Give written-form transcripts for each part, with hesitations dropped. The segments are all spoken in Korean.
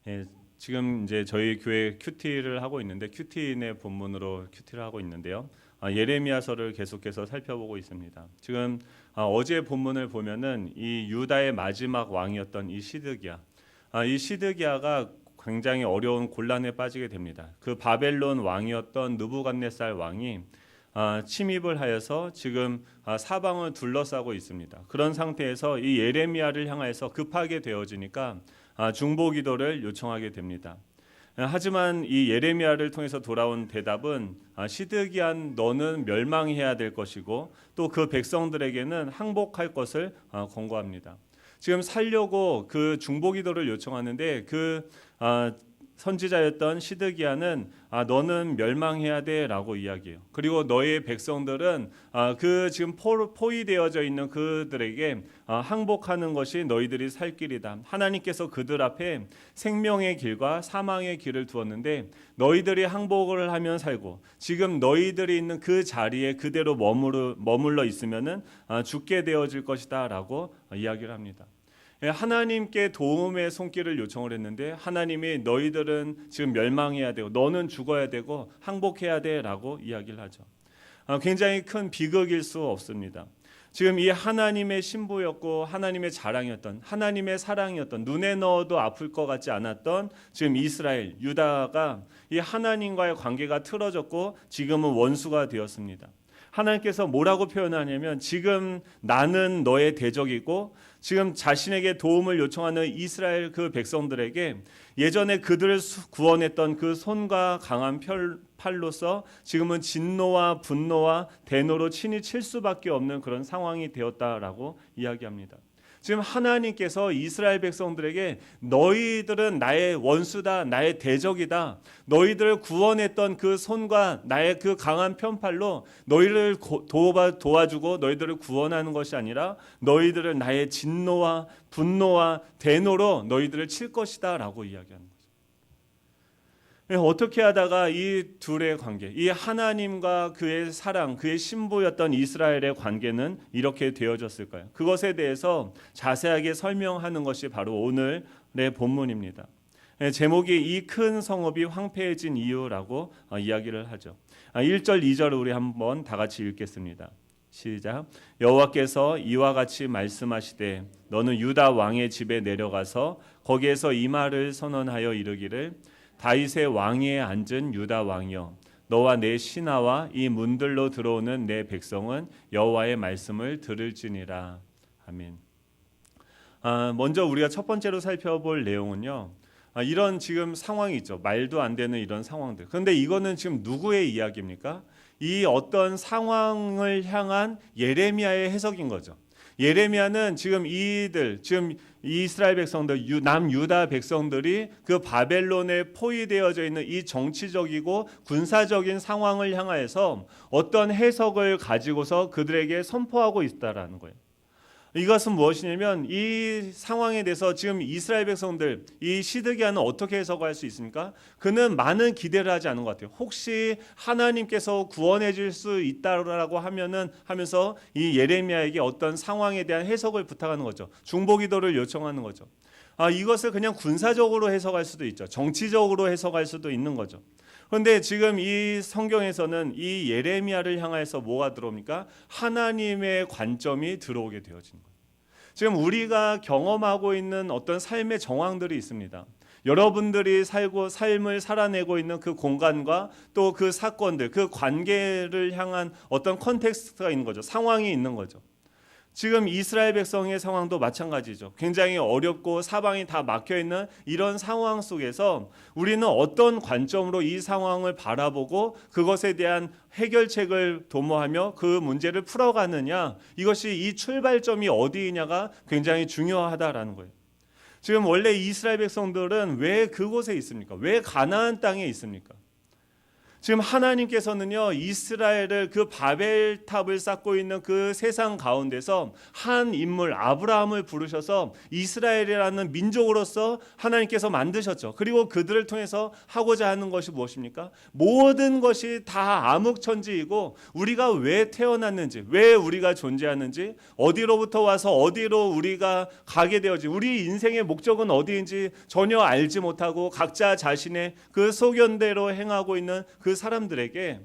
예, 지금 이제 저희 교회 큐티를 하고 있는데 큐티인의 본문으로 큐티를 하고 있는데요. 예레미야서를 계속해서 살펴보고 있습니다. 지금 어제 본문을 보면은 이 유다의 마지막 왕이었던 이 시드기야. 이 시드기야가 굉장히 어려운 곤란에 빠지게 됩니다. 그 바벨론 왕이었던 느부갓네살 왕이 침입을 하여서 지금 사방을 둘러싸고 있습니다. 그런 상태에서 이 예레미야를 향해서 급하게 되어지니까 중보기도를 요청하게 됩니다. 하지만 이 예레미야를 통해서 돌아온 대답은 시드기야 너는 멸망해야 될 것이고 또 그 백성들에게는 항복할 것을 권고합니다. 지금 살려고 그 중보기도를 요청하는데 그 선지자였던 시드기야는 너는 멸망해야 돼라고 이야기해요. 그리고 너의 백성들은 그 지금 포위되어져 있는 그들에게 항복하는 것이 너희들이 살 길이다. 하나님께서 그들 앞에 생명의 길과 사망의 길을 두었는데 너희들이 항복을 하면 살고 지금 너희들이 있는 그 자리에 그대로 머물러 있으면은 죽게 되어질 것이다라고 이야기를 합니다. 하나님께 도움의 손길을 요청을 했는데 하나님이 너희들은 지금 멸망해야 되고 너는 죽어야 되고 항복해야 돼라고 이야기를 하죠. 굉장히 큰 비극일 수 없습니다. 지금 이 하나님의 신부였고 하나님의 자랑이었던 하나님의 사랑이었던 눈에 넣어도 아플 것 같지 않았던 지금 이스라엘 유다가 이 하나님과의 관계가 틀어졌고 지금은 원수가 되었습니다. 하나님께서 뭐라고 표현하냐면 지금 나는 너의 대적이고 지금 자신에게 도움을 요청하는 이스라엘 그 백성들에게 예전에 그들을 구원했던 그 손과 강한 팔로서 지금은 진노와 분노와 대노로 친히 칠 수밖에 없는 그런 상황이 되었다라고 이야기합니다. 지금 하나님께서 이스라엘 백성들에게 너희들은 나의 원수다, 나의 대적이다. 너희들을 구원했던 그 손과 나의 그 강한 편팔로 너희를 도와주고 너희들을 구원하는 것이 아니라 너희들을 나의 진노와 분노와 대노로 너희들을 칠 것이다 라고 이야기하는 거죠. 어떻게 하다가 이 둘의 관계, 이 하나님과 그의 사랑, 그의 신부였던 이스라엘의 관계는 이렇게 되어졌을까요? 그것에 대해서 자세하게 설명하는 것이 바로 오늘의 본문입니다. 제목이 이 큰 성읍이 황폐해진 이유라고 이야기를 하죠. 1절, 2절을 우리 한번 다 같이 읽겠습니다. 시작. 여호와께서 이와 같이 말씀하시되 너는 유다 왕의 집에 내려가서 거기에서 이 말을 선언하여 이르기를 다윗의 왕위에 앉은 유다 왕이여 너와 내 신하와 이 문들로 들어오는 내 백성은 여호와의 말씀을 들을지니라. 아멘. 먼저 우리가 첫 번째로 살펴볼 내용은요. 이런 지금 상황이 있죠. 말도 안 되는 이런 상황들. 그런데 이거는 지금 누구의 이야기입니까? 이 어떤 상황을 향한 예레미야의 해석인 거죠. 예레미야는 지금 지금 이스라엘 백성들, 남유다 백성들이 그 바벨론에 포위되어져 있는 이 정치적이고 군사적인 상황을 향하여서 어떤 해석을 가지고서 그들에게 선포하고 있다라는 거예요. 이것은 무엇이냐면 이 상황에 대해서 지금 이스라엘 백성들, 이 시드기야는 어떻게 해석할 수 있습니까? 그는 많은 기대를 하지 않은 것 같아요. 혹시 하나님께서 구원해 줄 수 있다라고 하면서 이 예레미야에게 어떤 상황에 대한 해석을 부탁하는 거죠. 중보기도를 요청하는 거죠. 이것을 그냥 군사적으로 해석할 수도 있죠. 정치적으로 해석할 수도 있는 거죠. 그런데 지금 이 성경에서는 이 예레미야를 향해서 뭐가 들어옵니까? 하나님의 관점이 들어오게 되어진 거예요. 지금 우리가 경험하고 있는 어떤 삶의 정황들이 있습니다. 여러분들이 삶을 살아내고 있는 그 공간과 또 그 사건들, 그 관계를 향한 어떤 컨텍스트가 있는 거죠. 상황이 있는 거죠. 지금 이스라엘 백성의 상황도 마찬가지죠. 굉장히 어렵고 사방이 다 막혀있는 이런 상황 속에서 우리는 어떤 관점으로 이 상황을 바라보고 그것에 대한 해결책을 도모하며 그 문제를 풀어가느냐, 이것이 이 출발점이 어디냐가 굉장히 중요하다라는 거예요. 지금 원래 이스라엘 백성들은 왜 그곳에 있습니까? 왜 가나안 땅에 있습니까? 지금 하나님께서는요, 이스라엘을 그 바벨탑을 쌓고 있는 그 세상 가운데서 한 인물 아브라함을 부르셔서 이스라엘이라는 민족으로서 하나님께서 만드셨죠. 그리고 그들을 통해서 하고자 하는 것이 무엇입니까? 모든 것이 다 암흑천지이고 우리가 왜 태어났는지, 왜 우리가 존재하는지, 어디로부터 와서 어디로 우리가 가게 되어지, 우리 인생의 목적은 어디인지 전혀 알지 못하고 각자 자신의 그 소견대로 행하고 있는 그 사람들에게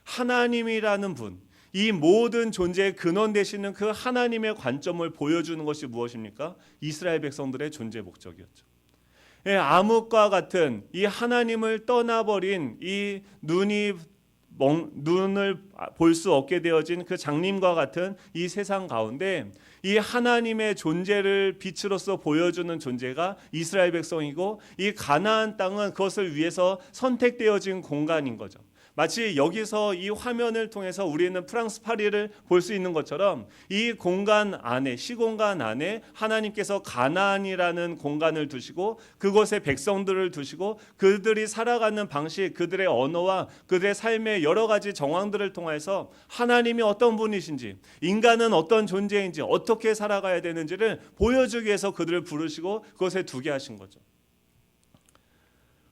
하나님이라는 분, 이 모든 존재의 근원 되시는 그 하나님의 관점을 보여주는 것이 무엇입니까? 이스라엘 백성들의 존재 목적이었죠. 암흑과 같은 이 하나님을 떠나버린 이 눈을 볼 수 없게 되어진 그 장님과 같은 이 세상 가운데 이 하나님의 존재를 빛으로서 보여주는 존재가 이스라엘 백성이고, 이 가나안 땅은 그것을 위해서 선택되어진 공간인 거죠. 마치 여기서 이 화면을 통해서 우리는 프랑스 파리를 볼 수 있는 것처럼 이 공간 안에, 시공간 안에 하나님께서 가나안이라는 공간을 두시고 그곳에 백성들을 두시고 그들이 살아가는 방식, 그들의 언어와 그들의 삶의 여러 가지 정황들을 통해서 하나님이 어떤 분이신지, 인간은 어떤 존재인지, 어떻게 살아가야 되는지를 보여주기 위해서 그들을 부르시고 그곳에 두게 하신 거죠.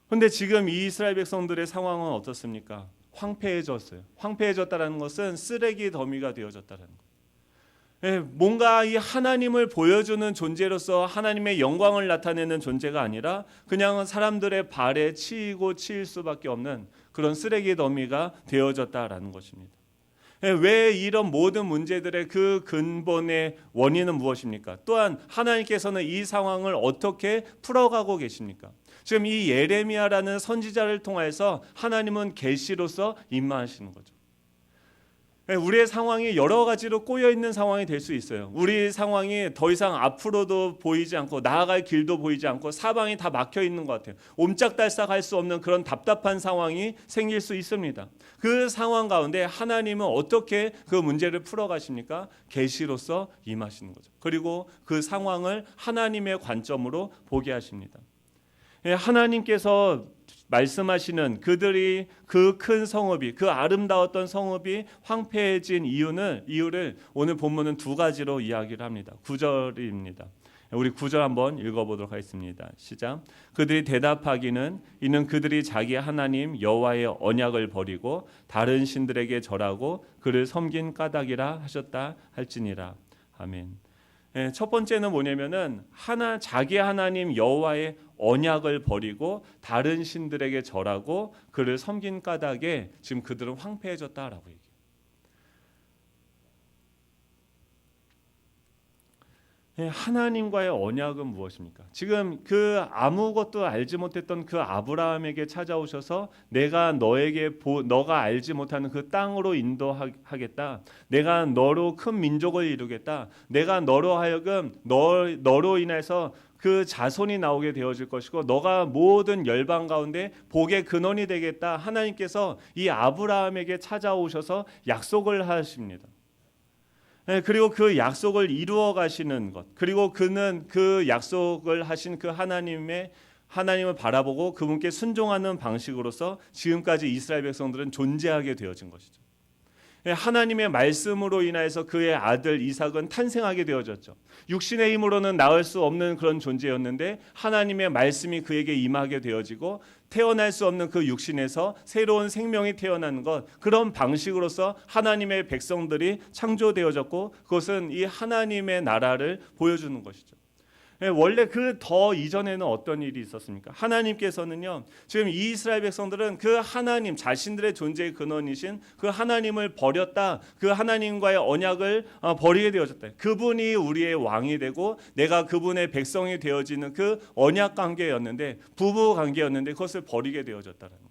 그런데 지금 이 이스라엘 백성들의 상황은 어떻습니까? 황폐해졌어요. 황폐해졌다는 것은 쓰레기 더미가 되어졌다는 것. 뭔가 이 하나님을 보여주는 존재로서 하나님의 영광을 나타내는 존재가 아니라 그냥 사람들의 발에 치이고 치일 수밖에 없는 그런 쓰레기 더미가 되어졌다라는 것입니다. 왜 이런 모든 문제들의 그 근본의 원인은 무엇입니까? 또한 하나님께서는 이 상황을 어떻게 풀어가고 계십니까? 지금 이 예레미야라는 선지자를 통해서 하나님은 계시로서 임하시는 거죠. 우리의 상황이 여러 가지로 꼬여 있는 상황이 될 수 있어요. 우리 상황이 더 이상 앞으로도 보이지 않고 나아갈 길도 보이지 않고 사방이 다 막혀 있는 것 같아요. 옴짝달싹할 수 없는 그런 답답한 상황이 생길 수 있습니다. 그 상황 가운데 하나님은 어떻게 그 문제를 풀어가십니까? 계시로서 임하시는 거죠. 그리고 그 상황을 하나님의 관점으로 보게 하십니다. 하나님께서 말씀하시는 그들이 그 큰 성읍이, 그 아름다웠던 성읍이 황폐해진 이유를 오늘 본문은 두 가지로 이야기를 합니다. 9절입니다. 우리 9절 한번 읽어보도록 하겠습니다. 시작. 그들이 대답하기는 이는 그들이 자기 하나님 여호와의 언약을 버리고 다른 신들에게 절하고 그를 섬긴 까닭이라 하셨다 할지니라. 아멘. 첫 번째는 뭐냐면은 자기 하나님 여호와의 언약을 버리고 다른 신들에게 절하고 그를 섬긴 까닭에 지금 그들은 황폐해졌다라고 얘기해요. 하나님과의 언약은 무엇입니까? 지금 그 아무것도 알지 못했던 그 아브라함에게 찾아오셔서 내가 너가 알지 못하는 그 땅으로 인도하겠다. 내가 너로 큰 민족을 이루겠다. 내가 너로 하여금 너로 인해서 그 자손이 나오게 되어질 것이고 너가 모든 열방 가운데 복의 근원이 되겠다. 하나님께서 이 아브라함에게 찾아오셔서 약속을 하십니다. 그리고 그 약속을 이루어 가시는 것, 그리고 그는 그 약속을 하신 그 하나님을 바라보고 그분께 순종하는 방식으로서 지금까지 이스라엘 백성들은 존재하게 되어진 것이죠. 하나님의 말씀으로 인하여서 그의 아들 이삭은 탄생하게 되어졌죠. 육신의 힘으로는 낳을 수 없는 그런 존재였는데 하나님의 말씀이 그에게 임하게 되어지고 태어날 수 없는 그 육신에서 새로운 생명이 태어나는 것, 그런 방식으로서 하나님의 백성들이 창조되어졌고 그것은 이 하나님의 나라를 보여주는 것이죠. 원래 그 더 이전에는 어떤 일이 있었습니까? 하나님께서는요, 지금 이 이스라엘 백성들은 그 하나님 자신들의 존재의 근원이신 그 하나님을 버렸다. 그 하나님과의 언약을 버리게 되어졌다. 그분이 우리의 왕이 되고 내가 그분의 백성이 되어지는 그 언약 관계였는데, 부부 관계였는데 그것을 버리게 되어졌다는 거예요.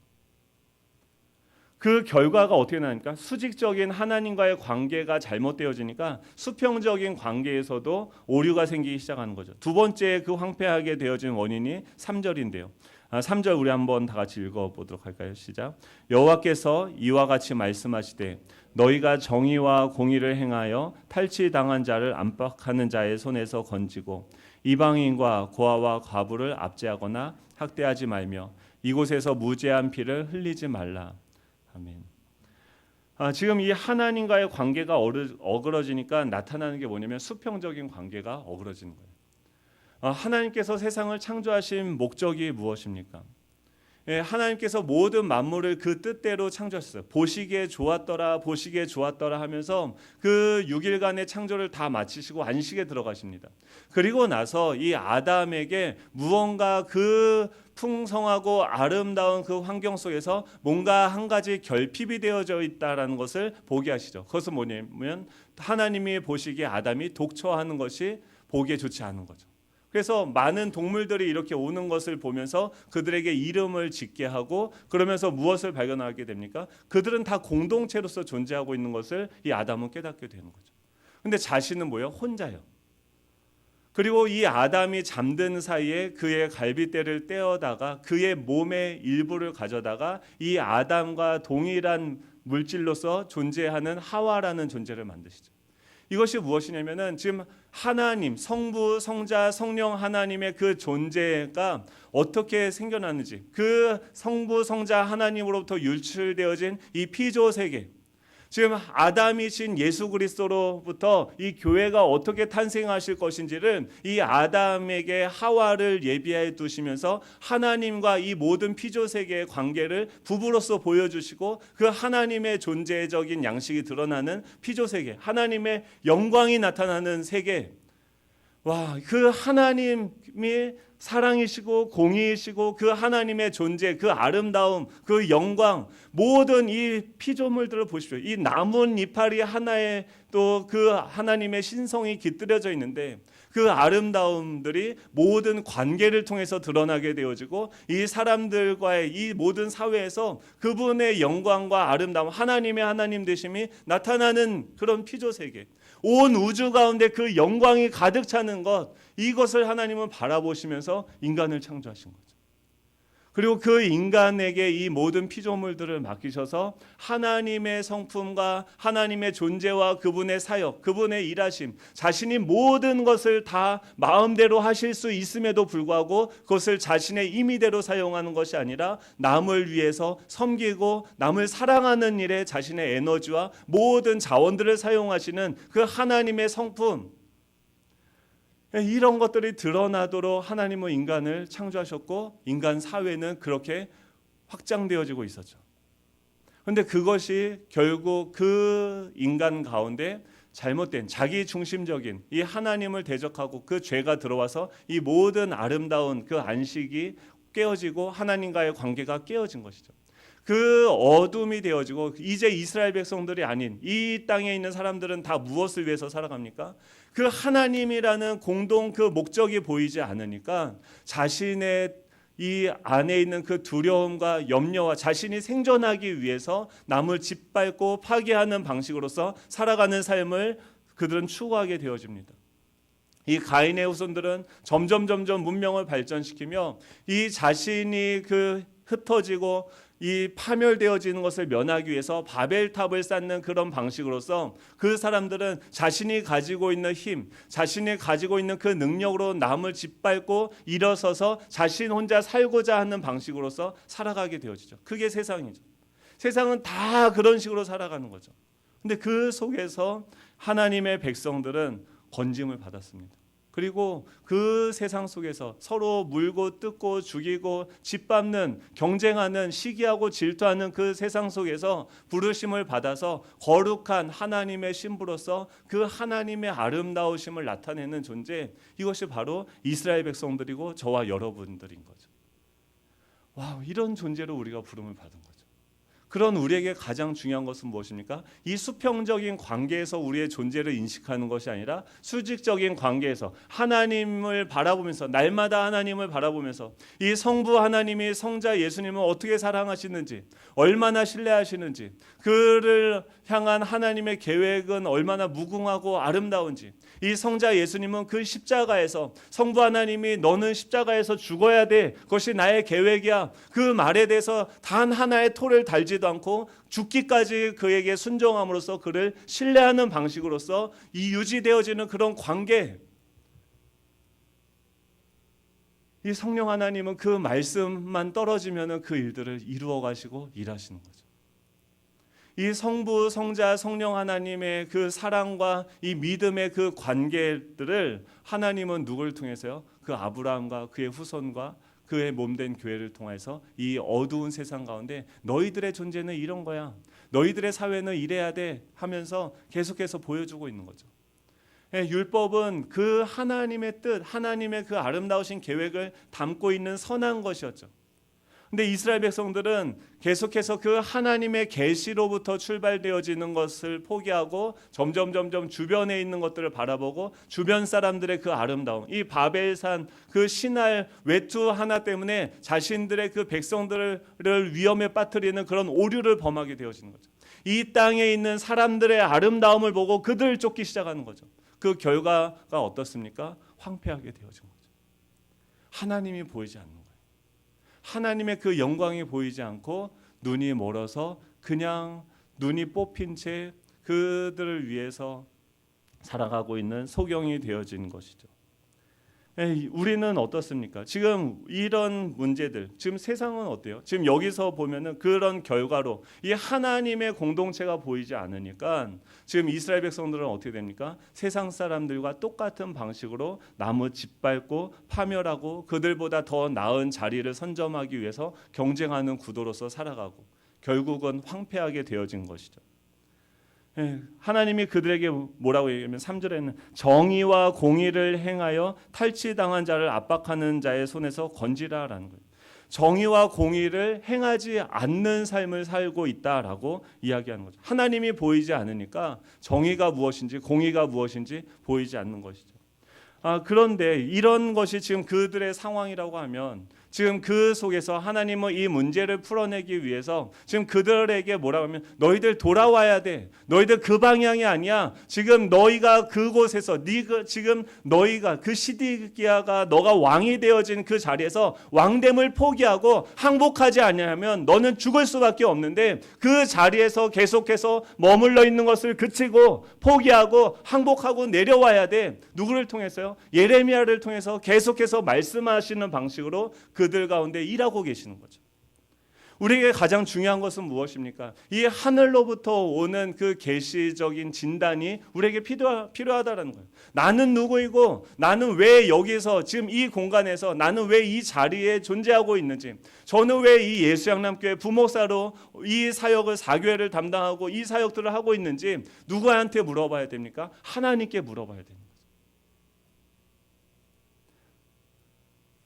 그 결과가 어떻게 나니까 수직적인 하나님과의 관계가 잘못되어지니까 수평적인 관계에서도 오류가 생기기 시작하는 거죠. 두 번째 그 황폐하게 되어진 원인이 3절인데요. 3절 우리 한번 다 같이 읽어보도록 할까요? 시작. 여호와께서 이와 같이 말씀하시되 너희가 정의와 공의를 행하여 탈취당한 자를 압박하는 자의 손에서 건지고 이방인과 고아와 과부를 압제하거나 학대하지 말며 이곳에서 무죄한 피를 흘리지 말라. 아멘. 지금 이 하나님과의 관계가 어그러지니까 나타나는 게 뭐냐면 수평적인 관계가 어그러지는 거예요. 하나님께서 세상을 창조하신 목적이 무엇입니까? 하나님께서 모든 만물을 그 뜻대로 창조하셨어요. 보시기에 좋았더라, 보시기에 좋았더라 하면서 그 6일간의 창조를 다 마치시고 안식에 들어가십니다. 그리고 나서 이 아담에게 무언가 그 풍성하고 아름다운 그 환경 속에서 뭔가 한 가지 결핍이 되어져 있다라는 것을 보게 하시죠. 그것은 뭐냐면 하나님이 보시기에 아담이 독처하는 것이 보기에 좋지 않은 거죠. 그래서 많은 동물들이 이렇게 오는 것을 보면서 그들에게 이름을 짓게 하고, 그러면서 무엇을 발견하게 됩니까? 그들은 다 공동체로서 존재하고 있는 것을 이 아담은 깨닫게 되는 거죠. 근데 자신은 뭐예요? 혼자요. 그리고 이 아담이 잠든 사이에 그의 갈빗대를 떼어다가 그의 몸의 일부를 가져다가 이 아담과 동일한 물질로서 존재하는 하와라는 존재를 만드시죠. 이것이 무엇이냐면은 지금 하나님, 성부, 성자, 성령 하나님의 그 존재가 어떻게 생겨났는지, 그 성부, 성자 하나님으로부터 유출되어진 이 피조 세계, 지금 아담이신 예수 그리스도로부터 이 교회가 어떻게 탄생하실 것인지를 이 아담에게 하와를 예비하여 두시면서 하나님과 이 모든 피조 세계의 관계를 부부로서 보여주시고, 그 하나님의 존재적인 양식이 드러나는 피조 세계, 하나님의 영광이 나타나는 세계, 그 하나님이 사랑이시고 공의이시고 그 하나님의 존재, 그 아름다움, 그 영광, 모든 이 피조물들을 보십시오. 이 나뭇 이파리 하나에 또 그 하나님의 신성이 깃들여져 있는데, 그 아름다움들이 모든 관계를 통해서 드러나게 되어지고, 이 사람들과의 이 모든 사회에서 그분의 영광과 아름다움, 하나님의 하나님 되심이 나타나는 그런 피조 세계, 온 우주 가운데 그 영광이 가득 차는 것, 이것을 하나님은 바라보시면서 인간을 창조하신 거죠. 그리고 그 인간에게 이 모든 피조물들을 맡기셔서 하나님의 성품과 하나님의 존재와 그분의 사역, 그분의 일하심, 자신이 모든 것을 다 마음대로 하실 수 있음에도 불구하고 그것을 자신의 임의대로 사용하는 것이 아니라 남을 위해서 섬기고 남을 사랑하는 일에 자신의 에너지와 모든 자원들을 사용하시는 그 하나님의 성품, 이런 것들이 드러나도록 하나님은 인간을 창조하셨고, 인간 사회는 그렇게 확장되어지고 있었죠. 그런데 그것이 결국 그 인간 가운데 잘못된 자기 중심적인 이 하나님을 대적하고 그 죄가 들어와서 이 모든 아름다운 그 안식이 깨어지고 하나님과의 관계가 깨어진 것이죠. 그 어둠이 되어지고 이제 이스라엘 백성들이 아닌 이 땅에 있는 사람들은 다 무엇을 위해서 살아갑니까? 그 하나님이라는 공동 그 목적이 보이지 않으니까 자신의 이 안에 있는 그 두려움과 염려와 자신이 생존하기 위해서 남을 짓밟고 파괴하는 방식으로서 살아가는 삶을 그들은 추구하게 되어집니다. 이 가인의 후손들은 점점 문명을 발전시키며 이 자신이 그 흩어지고 이 파멸되어지는 것을 면하기 위해서 바벨탑을 쌓는 그런 방식으로서 그 사람들은 자신이 가지고 있는 힘, 자신이 가지고 있는 그 능력으로 남을 짓밟고 일어서서 자신 혼자 살고자 하는 방식으로서 살아가게 되어지죠. 그게 세상이죠. 세상은 다 그런 식으로 살아가는 거죠. 근데 그 속에서 하나님의 백성들은 건짐을 받았습니다. 그리고 그 세상 속에서 서로 물고 뜯고 죽이고 짓밟는, 경쟁하는, 시기하고 질투하는 그 세상 속에서 부르심을 받아서 거룩한 하나님의 신부로서 그 하나님의 아름다우심을 나타내는 존재, 이것이 바로 이스라엘 백성들이고 저와 여러분들인 거죠. 이런 존재로 우리가 부름을 받은 거죠. 그런 우리에게 가장 중요한 것은 무엇입니까? 이 수평적인 관계에서 우리의 존재를 인식하는 것이 아니라 수직적인 관계에서 하나님을 바라보면서, 날마다 하나님을 바라보면서 이 성부 하나님이 성자 예수님을 어떻게 사랑하시는지, 얼마나 신뢰하시는지, 그를 향한 하나님의 계획은 얼마나 무궁하고 아름다운지, 이 성자 예수님은 그 십자가에서 성부 하나님이 너는 십자가에서 죽어야 돼, 그것이 나의 계획이야, 그 말에 대해서 단 하나의 토를 달지도 않고 죽기까지 그에게 순종함으로써 그를 신뢰하는 방식으로서 이 유지되어지는 그런 관계, 이 성령 하나님은 그 말씀만 떨어지면 그 일들을 이루어 가시고 일하시는 거죠. 이 성부, 성자, 성령 하나님의 그 사랑과 이 믿음의 그 관계들을 하나님은 누구를 통해서요? 그 아브라함과 그의 후손과 그의 몸된 교회를 통해서 이 어두운 세상 가운데 너희들의 존재는 이런 거야, 너희들의 사회는 이래야 돼 하면서 계속해서 보여주고 있는 거죠. 율법은 그 하나님의 뜻, 하나님의 그 아름다우신 계획을 담고 있는 선한 것이었죠. 근데 이스라엘 백성들은 계속해서 그 하나님의 계시로부터 출발되어지는 것을 포기하고 점점 주변에 있는 것들을 바라보고 주변 사람들의 그 아름다움, 이 바벨산 그 신할 외투 하나 때문에 자신들의 그 백성들을 위험에 빠뜨리는 그런 오류를 범하게 되어지는 거죠. 이 땅에 있는 사람들의 아름다움을 보고 그들을 쫓기 시작하는 거죠. 그 결과가 어떻습니까? 황폐하게 되어진 거죠. 하나님이 보이지 않는 거예요. 하나님의 그 영광이 보이지 않고 눈이 멀어서 그냥 눈이 뽑힌 채 그들을 위해서 살아가고 있는 소경이 되어진 것이죠. 우리는 어떻습니까? 지금 이런 문제들, 지금 세상은 어때요? 지금 여기서 보면은 그런 결과로 이 하나님의 공동체가 보이지 않으니까 지금 이스라엘 백성들은 어떻게 됩니까? 세상 사람들과 똑같은 방식으로 나무 짓밟고 파멸하고 그들보다 더 나은 자리를 선점하기 위해서 경쟁하는 구도로서 살아가고 결국은 황폐하게 되어진 것이죠. 하나님이 그들에게 뭐라고 얘기하면 3절에는 정의와 공의를 행하여 탈취당한 자를 압박하는 자의 손에서 건지라라는 거예요. 정의와 공의를 행하지 않는 삶을 살고 있다라고 이야기하는 거죠. 하나님이 보이지 않으니까 정의가 무엇인지 공의가 무엇인지 보이지 않는 것이죠. 그런데 이런 것이 지금 그들의 상황이라고 하면 지금 그 속에서 하나님은 이 문제를 풀어내기 위해서 지금 그들에게 뭐라고 하면 너희들 돌아와야 돼. 너희들 그 방향이 아니야. 지금 너희가 그곳에서 지금 너희가 그 시디기야가 너가 왕이 되어진 그 자리에서 왕됨을 포기하고 항복하지 않으면 너는 죽을 수밖에 없는데 그 자리에서 계속해서 머물러 있는 것을 그치고 포기하고 항복하고 내려와야 돼. 누구를 통해서요? 예레미야를 통해서 계속해서 말씀하시는 방식으로 그들 가운데 일하고 계시는 거죠. 우리에게 가장 중요한 것은 무엇입니까? 이 하늘로부터 오는 그 계시적인 진단이 우리에게 필요하다는 거예요. 나는 누구이고 나는 왜 여기서 지금 이 공간에서 나는 왜 이 자리에 존재하고 있는지, 저는 왜 이 예수양남교회 부목사로 이 사역을 4교회를 담당하고 이 사역들을 하고 있는지 누구한테 물어봐야 됩니까? 하나님께 물어봐야 됩니다.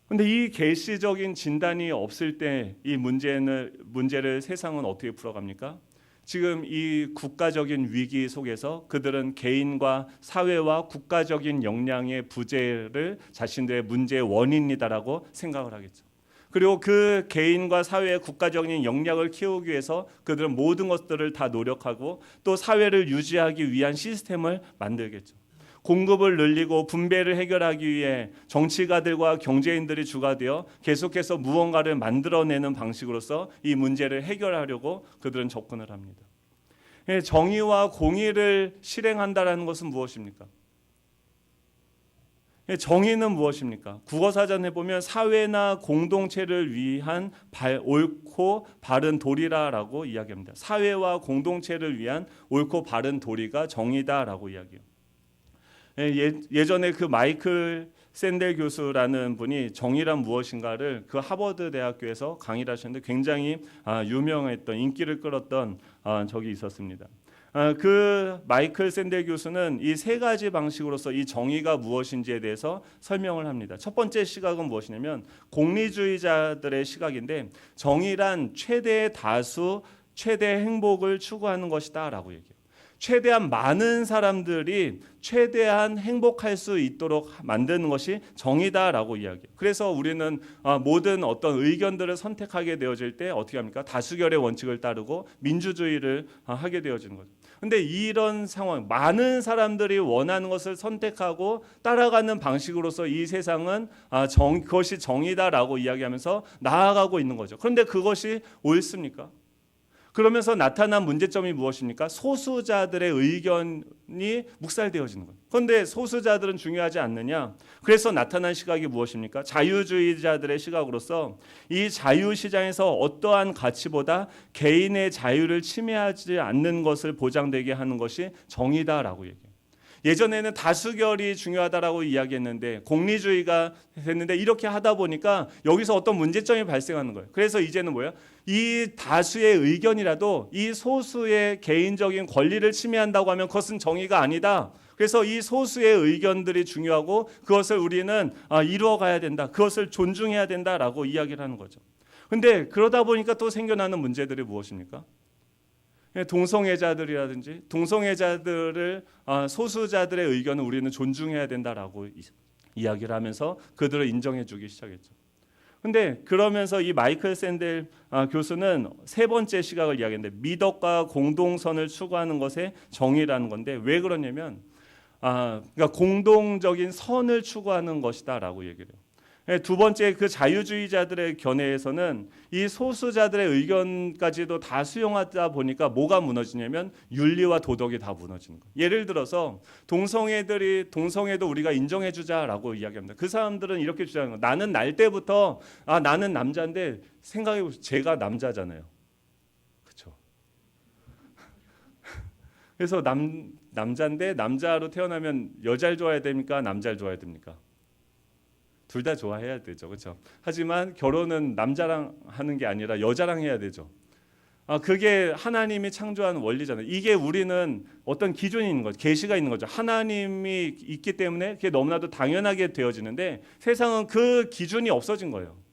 근데 이 계시적인 진단이 없을 때 이 문제를 세상은 어떻게 풀어갑니까? 지금 이 국가적인 위기 속에서 그들은 개인과 사회와 국가적인 역량의 부재를 자신들의 문제의 원인이다라고 생각을 하겠죠. 그리고 그 개인과 사회의 국가적인 역량을 키우기 위해서 그들은 모든 것들을 다 노력하고 또 사회를 유지하기 위한 시스템을 만들겠죠. 공급을 늘리고 분배를 해결하기 위해 정치가들과 경제인들이 주가 되어 계속해서 무언가를 만들어내는 방식으로서 이 문제를 해결하려고 그들은 접근을 합니다. 정의와 공의를 실행한다는 것은 무엇입니까? 정의는 무엇입니까? 국어사전에 보면 사회나 공동체를 위한 옳고 바른 도리라라고 이야기합니다. 사회와 공동체를 위한 옳고 바른 도리가 정의다라고 이야기해요. 예전에 그 마이클 샌델 교수라는 분이 정의란 무엇인가를 그 하버드 대학교에서 강의를 하셨는데 굉장히 유명했던 인기를 끌었던 적이 있었습니다. 그 마이클 샌델 교수는 이 세 가지 방식으로서 이 정의가 무엇인지에 대해서 설명을 합니다. 첫 번째 시각은 무엇이냐면 공리주의자들의 시각인데 정의란 최대의 다수, 최대 행복을 추구하는 것이다라고 얘기해요. 최대한 많은 사람들이 최대한 행복할 수 있도록 만드는 것이 정의다라고 이야기해요. 그래서 우리는 모든 어떤 의견들을 선택하게 되어질 때 어떻게 합니까? 다수결의 원칙을 따르고 민주주의를 하게 되어지는 거죠. 근데 이런 상황, 많은 사람들이 원하는 것을 선택하고 따라가는 방식으로서 이 세상은 그것이 정의다라고 이야기하면서 나아가고 있는 거죠. 그런데 그것이 옳습니까? 그러면서 나타난 문제점이 무엇입니까? 소수자들의 의견이 묵살되어지는 거예요. 그런데 소수자들은 중요하지 않느냐? 그래서 나타난 시각이 무엇입니까? 자유주의자들의 시각으로서 이 자유시장에서 어떠한 가치보다 개인의 자유를 침해하지 않는 것을 보장되게 하는 것이 정의다라고 얘기해요. 예전에는 다수결이 중요하다라고 이야기했는데 공리주의가 됐는데 이렇게 하다 보니까 여기서 어떤 문제점이 발생하는 거예요. 그래서 이제는 뭐야? 이 다수의 의견이라도 이 소수의 개인적인 권리를 침해한다고 하면 그것은 정의가 아니다. 그래서 이 소수의 의견들이 중요하고 그것을 우리는 이루어가야 된다. 그것을 존중해야 된다라고 이야기를 하는 거죠. 그런데 그러다 보니까 또 생겨나는 문제들이 무엇입니까? 동성애자들이라든지 동성애자들을 소수자들의 의견을 우리는 존중해야 된다라고 이야기를 하면서 그들을 인정해주기 시작했죠. 근데 그러면서 이 마이클 샌델 교수는 세 번째 시각을 이야기했는데 미덕과 공동선을 추구하는 것의 정의라는 건데 왜 그러냐면 그러니까 공동적인 선을 추구하는 것이다라고 얘기를 해요. 두 번째 그 자유주의자들의 견해에서는 이 소수자들의 의견까지도 다 수용하다 보니까 뭐가 무너지냐면 윤리와 도덕이 다 무너지는 거예요. 예를 들어서 동성애도 우리가 인정해주자라고 이야기합니다. 그 사람들은 이렇게 주장하는 거예요. 나는 날 때부터 나는 남자인데 생각해보세요. 제가 남자잖아요. 그렇죠? 그래서 남자인데 남자로 태어나면 여자를 좋아해야 됩니까? 남자를 좋아해야 됩니까? 둘 다 좋아해야 되죠. 그렇죠? 하지만 결혼은 남자랑 하는 게 아니라 여자랑 해야 되죠. 그게 하나님이 창조한 원리잖아요. 이게 우리는 어떤 기준이 있는 거죠. 계시가 있는 거죠. 하나님이 있기 때문에 그게 너무나도 당연하게 되어지는데 세상은 그 기준이 없어진 거예요.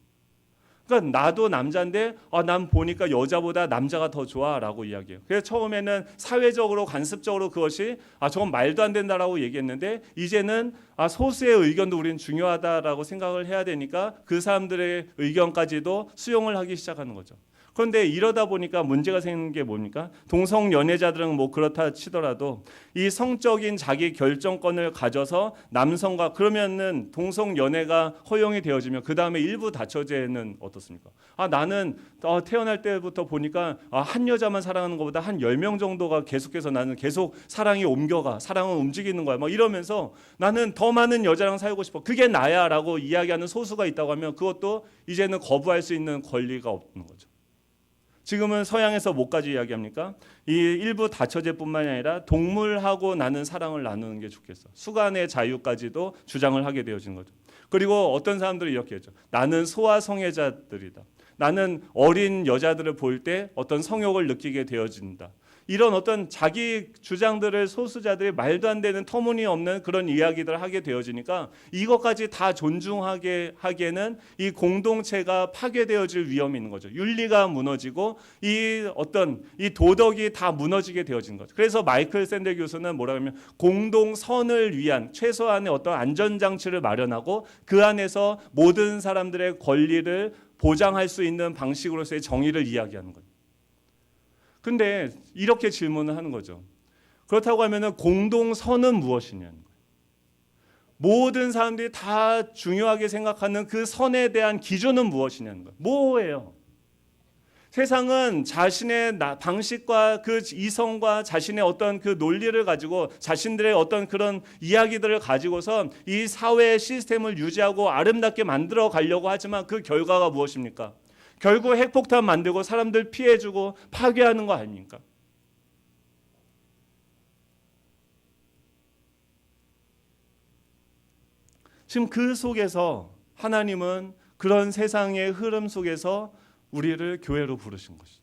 그러니까 나도 남자인데 난 보니까 여자보다 남자가 더 좋아라고 이야기해요. 그래서 처음에는 사회적으로 관습적으로 그것이 저건 말도 안 된다라고 얘기했는데 이제는 소수의 의견도 우리는 중요하다라고 생각을 해야 되니까 그 사람들의 의견까지도 수용을 하기 시작하는 거죠. 그런데 이러다 보니까 문제가 생기는 게 뭡니까? 동성 연애자들은 뭐 그렇다 치더라도 이 성적인 자기 결정권을 가져서 남성과 그러면은 동성 연애가 허용이 되어지면 그 다음에 일부 다처제는 어떻습니까? 나는 태어날 때부터 보니까 한 여자만 사랑하는 것보다 한 10명 정도가 계속해서 나는 계속 사랑이 옮겨가 사랑은 움직이는 거야. 뭐 이러면서 나는 더 많은 여자랑 살고 싶어. 그게 나야라고 이야기하는 소수가 있다고 하면 그것도 이제는 거부할 수 있는 권리가 없는 거죠. 지금은 서양에서 뭐까지 이야기합니까? 이 일부 다처제뿐만이 아니라 동물하고 나는 사랑을 나누는 게 좋겠어. 수간의 자유까지도 주장을 하게 되어진 거죠. 그리고 어떤 사람들이 이렇게 했죠. 나는 소아성애자들이다. 나는 어린 여자들을 볼 때 어떤 성욕을 느끼게 되어진다. 이런 어떤 자기 주장들을 소수자들이 말도 안 되는 터무니없는 그런 이야기들을 하게 되어지니까 이것까지 다 존중하게 하기에는 이 공동체가 파괴되어질 위험이 있는 거죠. 윤리가 무너지고 이 도덕이 다 무너지게 되어진 거죠. 그래서 마이클 샌델 교수는 뭐라고 하면 공동선을 위한 최소한의 어떤 안전장치를 마련하고 그 안에서 모든 사람들의 권리를 보장할 수 있는 방식으로서의 정의를 이야기하는 거예요. 근데 이렇게 질문을 하는 거죠. 그렇다고 하면 공동선은 무엇이냐는 거예요. 모든 사람들이 다 중요하게 생각하는 그 선에 대한 기준은 무엇이냐는 거예요. 뭐예요? 세상은 자신의 방식과 그 이성과 자신의 어떤 그 논리를 가지고 자신들의 어떤 그런 이야기들을 가지고선 이 사회의 시스템을 유지하고 아름답게 만들어 가려고 하지만 그 결과가 무엇입니까? 결국 핵폭탄 만들고 사람들 피해주고 파괴하는 거 아닙니까? 지금 그 속에서 하나님은 그런 세상의 흐름 속에서 우리를 교회로 부르신 것이죠.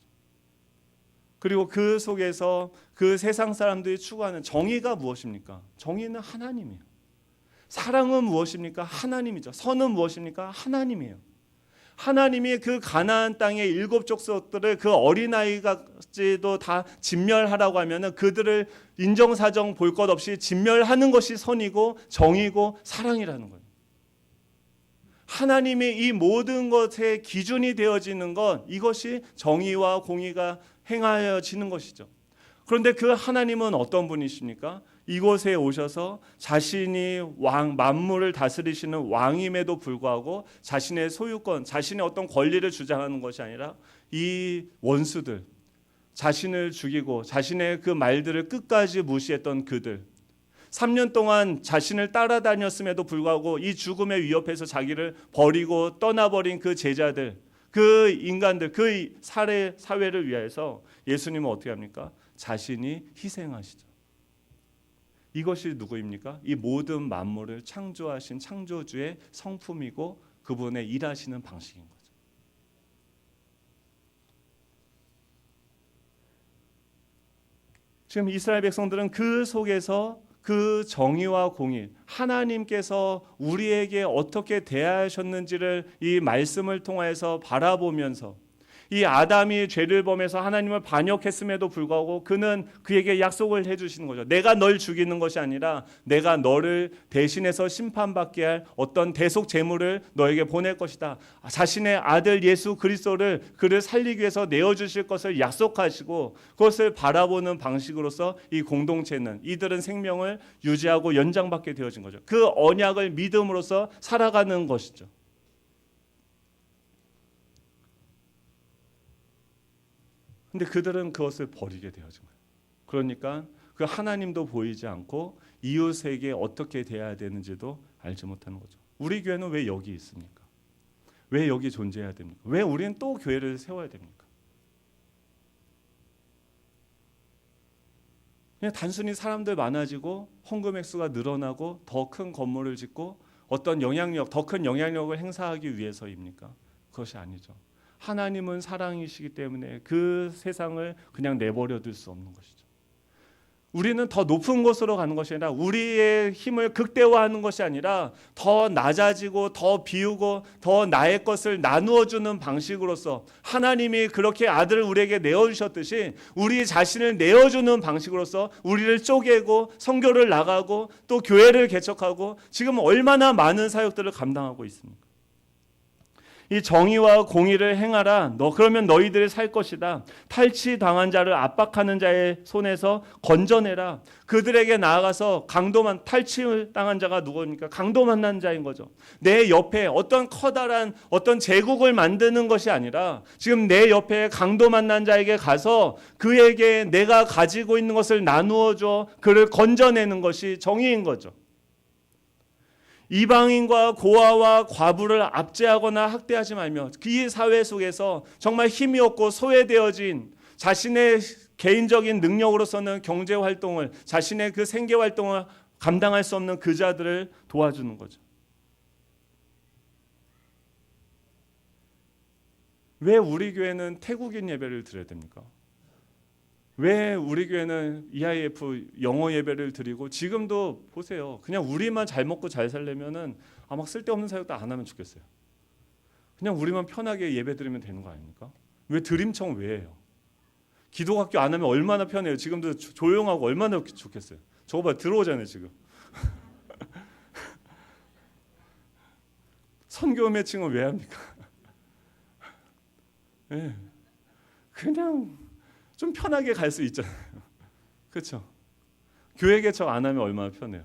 그리고 그 속에서 그 세상 사람들이 추구하는 정의가 무엇입니까? 정의는 하나님이에요. 사랑은 무엇입니까? 하나님이죠. 선은 무엇입니까? 하나님이에요. 하나님이 그 가나안 땅의 7 족속들을 그 어린아이까지도 다 진멸하라고 하면은 그들을 인정사정 볼 것 없이 진멸하는 것이 선이고 정의고 사랑이라는 거예요. 하나님이 이 모든 것의 기준이 되어지는 것, 이것이 정의와 공의가 행하여지는 것이죠. 그런데 그 하나님은 어떤 분이십니까? 이곳에 오셔서 자신이 만물을 다스리시는 왕임에도 불구하고 자신의 소유권, 자신의 어떤 권리를 주장하는 것이 아니라 이 원수들, 자신을 죽이고 자신의 그 말들을 끝까지 무시했던 그들, 3년 동안 자신을 따라다녔음에도 불구하고 이 죽음의 위협에서 자기를 버리고 떠나버린 그 제자들, 그 인간들, 그 사회를 위해서 예수님은 어떻게 합니까? 자신이 희생하시죠. 이것이 누구입니까? 이 모든 만물을 창조하신 창조주의 성품이고 그분의 일하시는 방식인 거죠. 지금 이스라엘 백성들은 그 속에서 그 정의와 공의, 하나님께서 우리에게 어떻게 대하셨는지를 이 말씀을 통해서 바라보면서 이 아담이 죄를 범해서 하나님을 반역했음에도 불구하고 그는 그에게 약속을 해주시는 거죠. 내가 널 죽이는 것이 아니라 내가 너를 대신해서 심판받게 할 어떤 대속 제물을 너에게 보낼 것이다. 자신의 아들 예수 그리스도를 그를 살리기 위해서 내어주실 것을 약속하시고 그것을 바라보는 방식으로서 이 공동체는 이들은 생명을 유지하고 연장받게 되어진 거죠. 그 언약을 믿음으로써 살아가는 것이죠. 근데 그들은 그것을 버리게 되어진 거예요. 그러니까 그 하나님도 보이지 않고 이웃에게 어떻게 대해야 되는지도 알지 못하는 거죠. 우리 교회는 왜 여기 있습니까? 왜 여기 존재해야 됩니까? 왜 우리는 또 교회를 세워야 됩니까? 그냥 단순히 사람들 많아지고 헌금 액수가 늘어나고 더 큰 건물을 짓고 어떤 영향력, 더 큰 영향력을 행사하기 위해서입니까? 그것이 아니죠. 하나님은 사랑이시기 때문에 그 세상을 그냥 내버려 둘 수 없는 것이죠. 우리는 더 높은 곳으로 가는 것이 아니라 우리의 힘을 극대화하는 것이 아니라 더 낮아지고 더 비우고 더 나의 것을 나누어 주는 방식으로서 하나님이 그렇게 아들을 우리에게 내어주셨듯이 우리 자신을 내어주는 방식으로서 우리를 쪼개고 선교를 나가고 또 교회를 개척하고 지금 얼마나 많은 사역들을 감당하고 있습니까? 이 정의와 공의를 행하라. 그러면 너희들이 살 것이다. 탈취당한 자를 압박하는 자의 손에서 건져내라. 그들에게 나아가서 탈취당한 자가 누구입니까? 강도 만난 자인 거죠. 내 옆에 어떤 커다란 어떤 제국을 만드는 것이 아니라 지금 내 옆에 강도 만난 자에게 가서 그에게 내가 가지고 있는 것을 나누어 줘 그를 건져내는 것이 정의인 거죠. 이방인과 고아와 과부를 압제하거나 학대하지 말며 그 사회 속에서 정말 힘이 없고 소외되어진 자신의 개인적인 능력으로서는 경제활동을 자신의 그 생계활동을 감당할 수 없는 그 자들을 도와주는 거죠. 왜 우리 교회는 태국인 예배를 드려야 됩니까? 왜 우리 교회는 EIF 영어 예배를 드리고 지금도 보세요. 그냥 우리만 잘 먹고 잘 살려면은 막 쓸데없는 사역도 안 하면 좋겠어요. 그냥 우리만 편하게 예배 드리면 되는 거 아닙니까? 왜 드림청 왜 해요? 기도학교 안 하면 얼마나 편해요. 지금도 조용하고 얼마나 좋겠어요. 저거 봐 들어오잖아요 지금. 선교 매칭은 왜 합니까? 네. 그냥 좀 편하게 갈 수 있잖아요. 그렇죠? 교회 개척 안 하면 얼마나 편해요.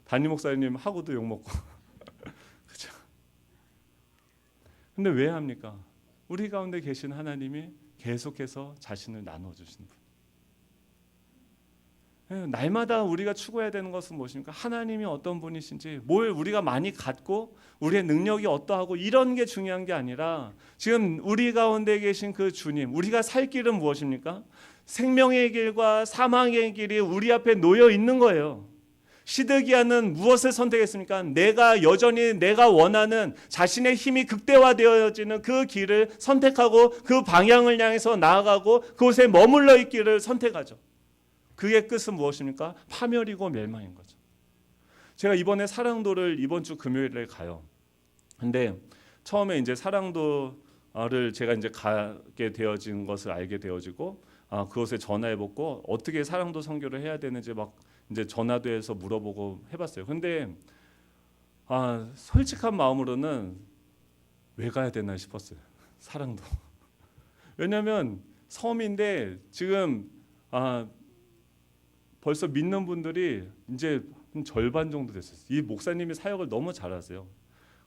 담임 목사님 하고도 욕먹고. 그렇죠? 근데 왜 합니까? 우리 가운데 계신 하나님이 계속해서 자신을 나눠주시는 분. 날마다 우리가 추구해야 되는 것은 무엇입니까? 하나님이 어떤 분이신지, 뭘 우리가 많이 갖고 우리의 능력이 어떠하고 이런 게 중요한 게 아니라 지금 우리 가운데 계신 그 주님, 우리가 살 길은 무엇입니까? 생명의 길과 사망의 길이 우리 앞에 놓여 있는 거예요. 시드기야는 무엇을 선택했습니까? 내가 원하는 자신의 힘이 극대화되어지는 그 길을 선택하고 그 방향을 향해서 나아가고 그곳에 머물러 있기를 선택하죠. 그의 끝은 무엇입니까? 파멸이고 멸망인 거죠. 제가 이번에 사랑도를 이번 주 금요일에 가요. 근데 처음에 이제 사랑도를 제가 이제 가게 되어진 것을 알게 되어지고 그것에 전화해보고 어떻게 사랑도 선교를 해야 되는지 막 이제 전화도 해서 물어보고 해봤어요. 근데 솔직한 마음으로는 왜 가야 되나 싶었어요. 사랑도. 왜냐하면 섬인데 지금 벌써 믿는 분들이 이제 절반 정도 됐어요. 이 목사님이 사역을 너무 잘하세요.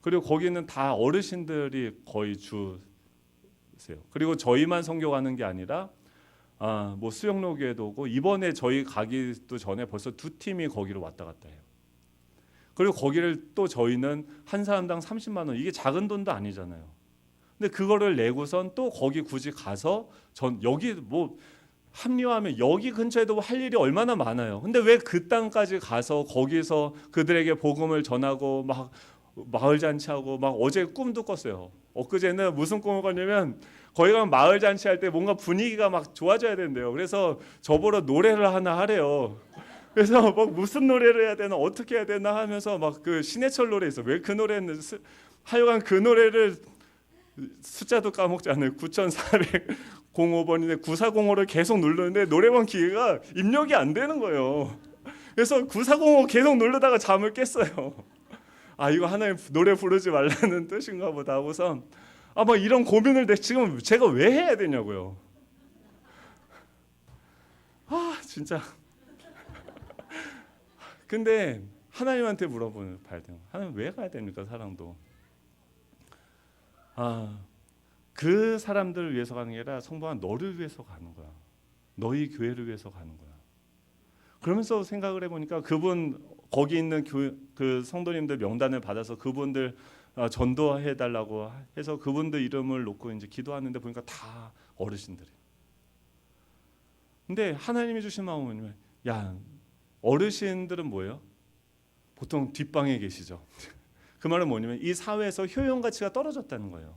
그리고 거기는 다 어르신들이 거의 주세요. 그리고 저희만 선교 가는 게 아니라 뭐 수영로 교회도 오고 이번에 저희 가기도 전에 벌써 2팀이 거기로 왔다 갔다 해요. 그리고 거기를 또 저희는 한 사람당 30만 원, 이게 작은 돈도 아니잖아요. 근데 그거를 내고선 또 거기 굳이 가서 여기 뭐 합리화하면 여기 근처에도 할 일이 얼마나 많아요. 근데 왜 그 땅까지 가서 거기서 그들에게 복음을 전하고 막 마을 잔치하고 막 어제 꿈도 꿨어요. 엊그제는 무슨 꿈을 꿨냐면 거기 가면 마을 잔치할 때 뭔가 분위기가 막 좋아져야 된대요. 그래서 저보러 노래를 하나 하래요. 그래서 막 무슨 노래를 해야 되나 어떻게 해야 되나 하면서 막 그 신해철 노래 있어. 왜 그 노래는 하여간 그 노래를 숫자도 까먹지 않아요. 9405번인데 9405를 계속 누르는데 노래방 기계가 입력이 안 되는 거예요. 그래서 9405 계속 누르다가 잠을 깼어요. 아, 이거 하나님 노래 부르지 말라는 뜻인가 보다 하고서 막 이런 고민을 지금 제가 왜 해야 되냐고요. 진짜. 근데 하나님한테 물어보는 봐야 돼요. 하나님 왜 가야 됩니까? 사랑도. 그 사람들을 위해서 가는 게 아니라 성도가 너를 위해서 가는 거야. 너희 교회를 위해서 가는 거야. 그러면서 생각을 해보니까 그분 거기 있는 그 성도님들 명단을 받아서 그분들 전도해달라고 해서 그분들 이름을 놓고 이제 기도하는데 보니까 다 어르신들이에요. 근데 하나님이 주신 마음은 뭐냐면, 야, 어르신들은 뭐예요? 보통 뒷방에 계시죠. 그 말은 뭐냐면 이 사회에서 효용 가치가 떨어졌다는 거예요.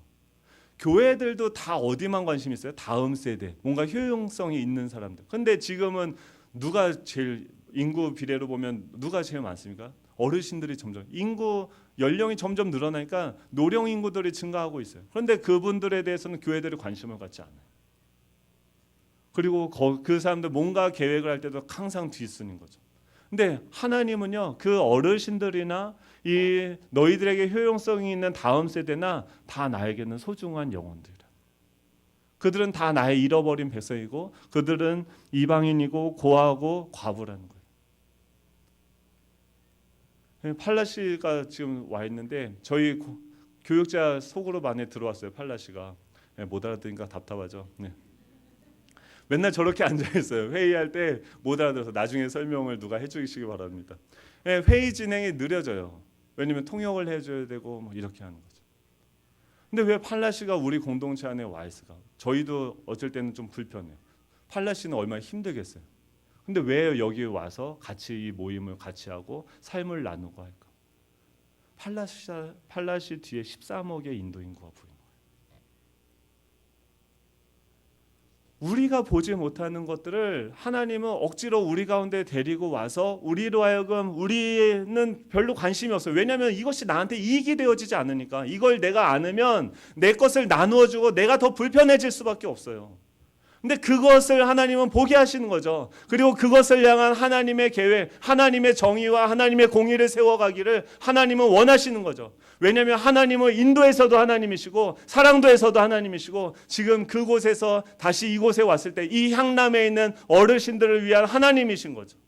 교회들도 다 어디만 관심 있어요? 다음 세대, 뭔가 효용성이 있는 사람들. 근데 지금은 누가 제일 인구 비례로 보면 누가 제일 많습니까? 어르신들이 점점 인구 연령이 점점 늘어나니까 노령 인구들이 증가하고 있어요. 그런데 그분들에 대해서는 교회들이 관심을 갖지 않아요. 그리고 그 사람들 뭔가 계획을 할 때도 항상 뒷순인 거죠. 근데 하나님은요, 그 어르신들이나 이 너희들에게 효용성이 있는 다음 세대나 다 나에게는 소중한 영혼들이라. 그들은 다 나의 잃어버린 백성이고 그들은 이방인이고 고아하고 과부라는 거예요. 팔라시가 지금 와 있는데 저희 교육자 속으로 안에 들어왔어요. 팔라시가. 못 알아듣으니까 답답하죠. 네. 맨날 저렇게 앉아 있어요. 회의할 때 못 알아들어서 나중에 설명을 누가 해주시기 바랍니다. 회의 진행이 느려져요. 왜냐면 통역을 해줘야 되고 뭐 이렇게 하는 거죠. 근데 왜 팔라시가 우리 공동체 안에 와 있을까? 저희도 어쩔 때는 좀 불편해요. 팔라시는 얼마나 힘들겠어요. 근데 왜 여기 와서 같이 이 모임을 같이 하고 삶을 나누고 할까? 팔라시 뒤에 13억의 인도 인구가 보입니다. 우리가 보지 못하는 것들을 하나님은 억지로 우리 가운데 데리고 와서 우리로 하여금 우리는 별로 관심이 없어요. 왜냐하면 이것이 나한테 이익이 되어지지 않으니까. 이걸 내가 안으면 내 것을 나누어 주고 내가 더 불편해질 수밖에 없어요. 근데 그것을 하나님은 보게 하시는 거죠. 그리고 그것을 향한 하나님의 계획, 하나님의 정의와 하나님의 공의를 세워가기를 하나님은 원하시는 거죠. 왜냐하면 하나님은 인도에서도 하나님이시고 사랑도에서도 하나님이시고 지금 그곳에서 다시 이곳에 왔을 때 이 향람에 있는 어르신들을 위한 하나님이신 거죠.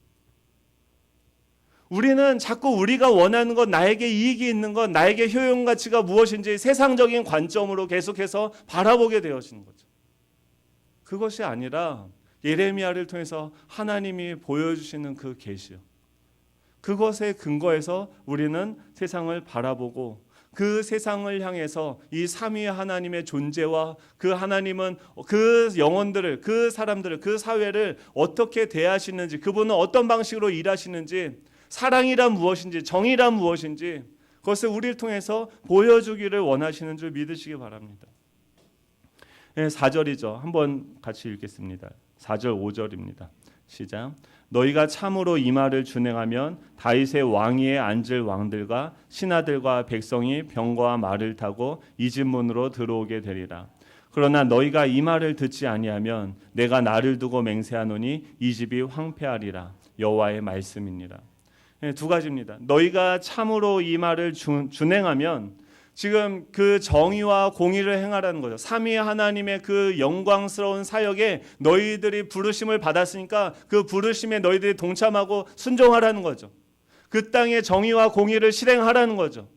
우리는 자꾸 우리가 원하는 것, 나에게 이익이 있는 것, 나에게 효용 가치가 무엇인지 세상적인 관점으로 계속해서 바라보게 되어지는 거죠. 그것이 아니라 예레미야를 통해서 하나님이 보여주시는 그 계시요. 그것에 근거해서 우리는 세상을 바라보고 그 세상을 향해서 이 삼위 하나님의 존재와 그 하나님은 그 영혼들을, 그 사람들을, 그 사회를 어떻게 대하시는지, 그분은 어떤 방식으로 일하시는지, 사랑이란 무엇인지, 정의란 무엇인지 그것을 우리를 통해서 보여주기를 원하시는 줄 믿으시기 바랍니다. 4절이죠. 한번 같이 읽겠습니다. 4절 5절입니다. 시작. 너희가 참으로 이 말을 준행하면 다윗의 왕위에 앉을 왕들과 신하들과 백성이 병거와 말을 타고 이 집 문으로 들어오게 되리라. 그러나 너희가 이 말을 듣지 아니하면 내가 나를 두고 맹세하노니 이 집이 황폐하리라. 여호와의 말씀이니라. 두 가지입니다. 너희가 참으로 이 말을 준행하면 지금 그 정의와 공의를 행하라는 거죠. 삼위 하나님의 그 영광스러운 사역에 너희들이 부르심을 받았으니까 그 부르심에 너희들이 동참하고 순종하라는 거죠. 그 땅의 정의와 공의를 실행하라는 거죠.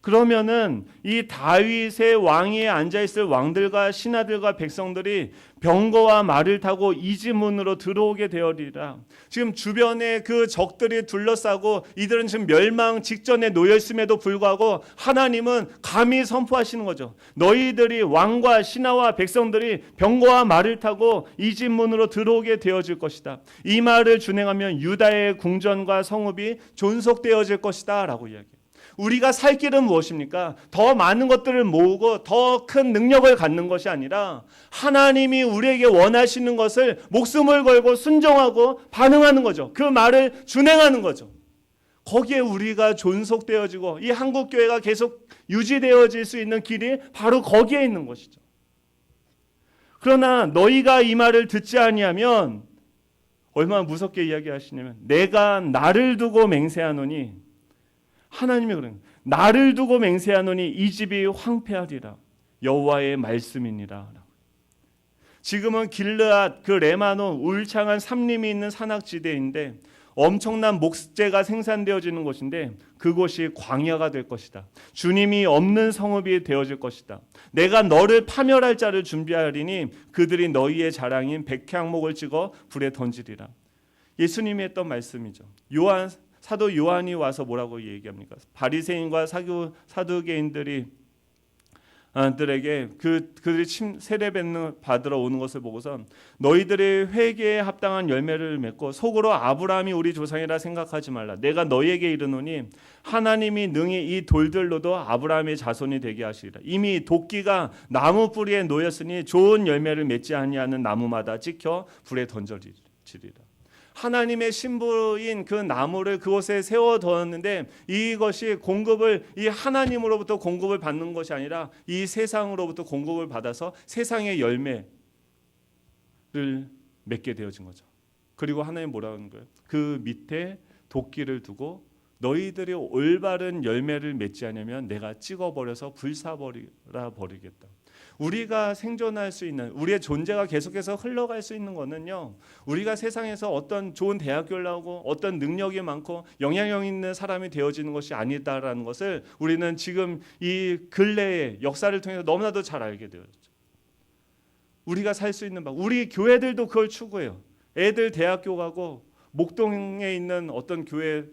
그러면은 이 다윗의 왕위에 앉아 있을 왕들과 신하들과 백성들이 병거와 말을 타고 이집문으로 들어오게 되어리라. 지금 주변에 그 적들이 둘러싸고 이들은 지금 멸망 직전에 놓여 있음에도 불구하고 하나님은 감히 선포하시는 거죠. 너희들이 왕과 신하와 백성들이 병거와 말을 타고 이집문으로 들어오게 되어질 것이다. 이 말을 준행하면 유다의 궁전과 성읍이 존속되어질 것이다 라고 이야기해요. 우리가 살 길은 무엇입니까? 더 많은 것들을 모으고 더 큰 능력을 갖는 것이 아니라 하나님이 우리에게 원하시는 것을 목숨을 걸고 순종하고 반응하는 거죠. 그 말을 준행하는 거죠. 거기에 우리가 존속되어지고 이 한국교회가 계속 유지되어질 수 있는 길이 바로 거기에 있는 것이죠. 그러나 너희가 이 말을 듣지 아니하면 얼마나 무섭게 이야기하시냐면 내가 나를 두고 맹세하노니 하나님이 그러는 나를 두고 맹세하노니 이 집이 황폐하리라 여호와의 말씀이니라. 지금은 길르앗 그 레마논 울창한 삼림이 있는 산악지대인데 엄청난 목재가 생산되어지는 곳인데 그곳이 광야가 될 것이다. 주님이 없는 성읍이 되어질 것이다. 내가 너를 파멸할 자를 준비하리니 그들이 너희의 자랑인 백향목을 찍어 불에 던지리라. 예수님이 했던 말씀이죠. 사도 요한이 와서 뭐라고 얘기합니까? 바리새인과 사두개인들이 들에게 그들이 세례 받으러 오는 것을 보고서 너희들이 회개에 합당한 열매를 맺고 속으로 아브라함이 우리 조상이라 생각하지 말라. 내가 너희에게 이르노니 하나님이 능히 이 돌들로도 아브라함의 자손이 되게 하시리라. 이미 도끼가 나무 뿌리에 놓였으니 좋은 열매를 맺지 아니하는 나무마다 찍혀 불에 던져지리라. 하나님의 신부인 그 나무를 그곳에 세워두었는데 이것이 이 하나님으로부터 공급을 받는 것이 아니라 이 세상으로부터 공급을 받아서 세상의 열매를 맺게 되어진 거죠. 그리고 하나님 뭐라고 하는 거예요? 그 밑에 도끼를 두고 너희들이 올바른 열매를 맺지 않으면 내가 찍어버려서 불사버리라 버리겠다. 우리가 생존할 수 있는 우리의 존재가 계속해서 흘러갈 수 있는 것은요, 우리가 세상에서 어떤 좋은 대학교를 나오고 어떤 능력이 많고 영향력 있는 사람이 되어지는 것이 아니다라는 것을 우리는 지금 이 근래의 역사를 통해서 너무나도 잘 알게 되었죠. 우리가 살 수 있는 방, 우리 교회들도 그걸 추구해요. 애들 대학교 가고 목동에 있는 어떤 교회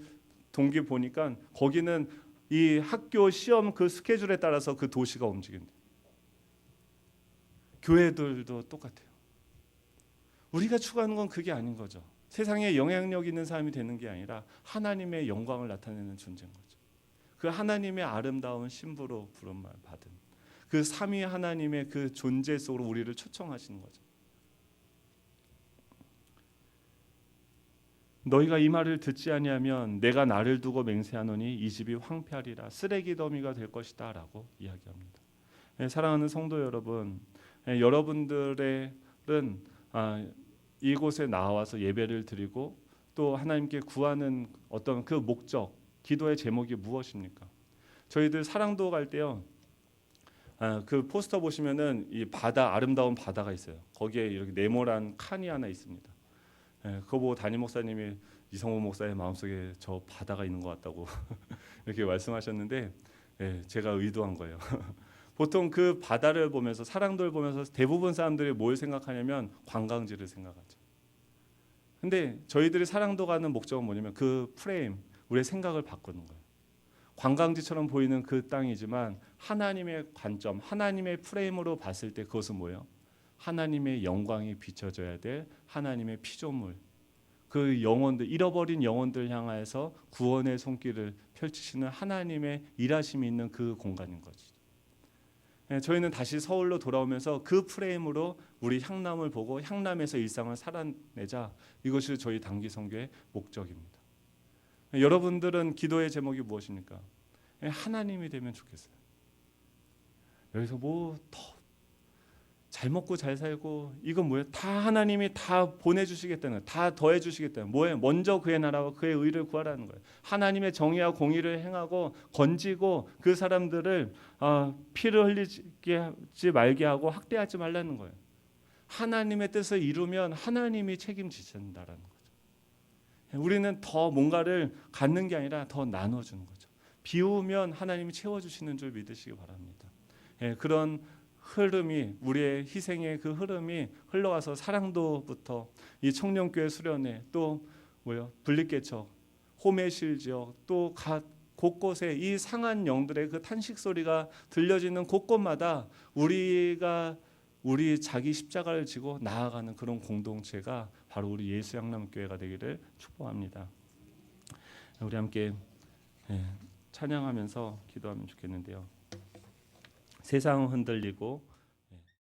동기 보니까 거기는 이 학교 시험 그 스케줄에 따라서 그 도시가 움직인다. 교회들도 똑같아요. 우리가 추구하는 건 그게 아닌 거죠. 세상에 영향력 있는 사람이 되는 게 아니라 하나님의 영광을 나타내는 존재인 거죠. 그 하나님의 아름다운 신부로 부름을 받은 그 삼위 하나님의 그 존재 속으로 우리를 초청하시는 거죠. 너희가 이 말을 듣지 아니하면 내가 나를 두고 맹세하노니 이 집이 황폐하리라 쓰레기 더미가 될 것이다 라고 이야기합니다. 사랑하는 성도 여러분, 여러분들은 이곳에 나와서 예배를 드리고 또 하나님께 구하는 어떤 그 목적, 기도의 제목이 무엇입니까? 저희들 사랑도 갈 때요, 그 포스터 보시면은 이 바다, 아름다운 바다가 있어요. 거기에 이렇게 네모난 칸이 하나 있습니다. 그거 보고 담임 목사님이 이성호 목사의 마음속에 저 바다가 있는 것 같다고 이렇게 말씀하셨는데, 제가 의도한 거예요. 보통 그 바다를 보면서, 사랑도를 보면서 대부분 사람들이 뭘 생각하냐면 관광지를 생각하죠. 근데 저희들이 사랑도 가는 목적은 뭐냐면 그 프레임, 우리의 생각을 바꾸는 거예요. 관광지처럼 보이는 그 땅이지만 하나님의 관점, 하나님의 프레임으로 봤을 때 그것은 뭐예요? 하나님의 영광이 비춰져야 될 하나님의 피조물, 그 영혼들, 잃어버린 영혼들 향하여서 구원의 손길을 펼치시는 하나님의 일하심이 있는 그 공간인 거죠. 저희는 다시 서울로 돌아오면서 그 프레임으로 우리 향남을 보고 향남에서 일상을 살아내자, 이것이 저희 단기 선교의 목적입니다. 여러분들은 기도의 제목이 무엇입니까? 하나님이 되면 좋겠어요. 여기서 뭐 더 잘 먹고 잘 살고 이건 뭐예요? 다 하나님이 다 보내주시겠다는 거예요. 다 더해주시겠다는 거예요. 뭐예요? 먼저 그의 나라와 그의 의를 구하라는 거예요. 하나님의 정의와 공의를 행하고 건지고 그 사람들을 피를 흘리게 하지 말게 하고 학대하지 말라는 거예요. 하나님의 뜻을 이루면 하나님이 책임지신다라는 거죠. 우리는 더 뭔가를 갖는 게 아니라 더 나눠주는 거죠. 비우면 하나님이 채워주시는 줄 믿으시기 바랍니다. 예, 그런 흐름이 우리의 희생의 그 흐름이 흘러와서 사랑도부터 이 청년교회 수련회 또 분리개척, 호메실 지역 또 곳곳에 이 상한 영들의 그 탄식 소리가 들려지는 곳곳마다 우리가 우리 자기 십자가를 지고 나아가는 그런 공동체가 바로 우리 예수 양남교회가 되기를 축복합니다. 우리 함께 찬양하면서 기도하면 좋겠는데요. 세상은 흔들리고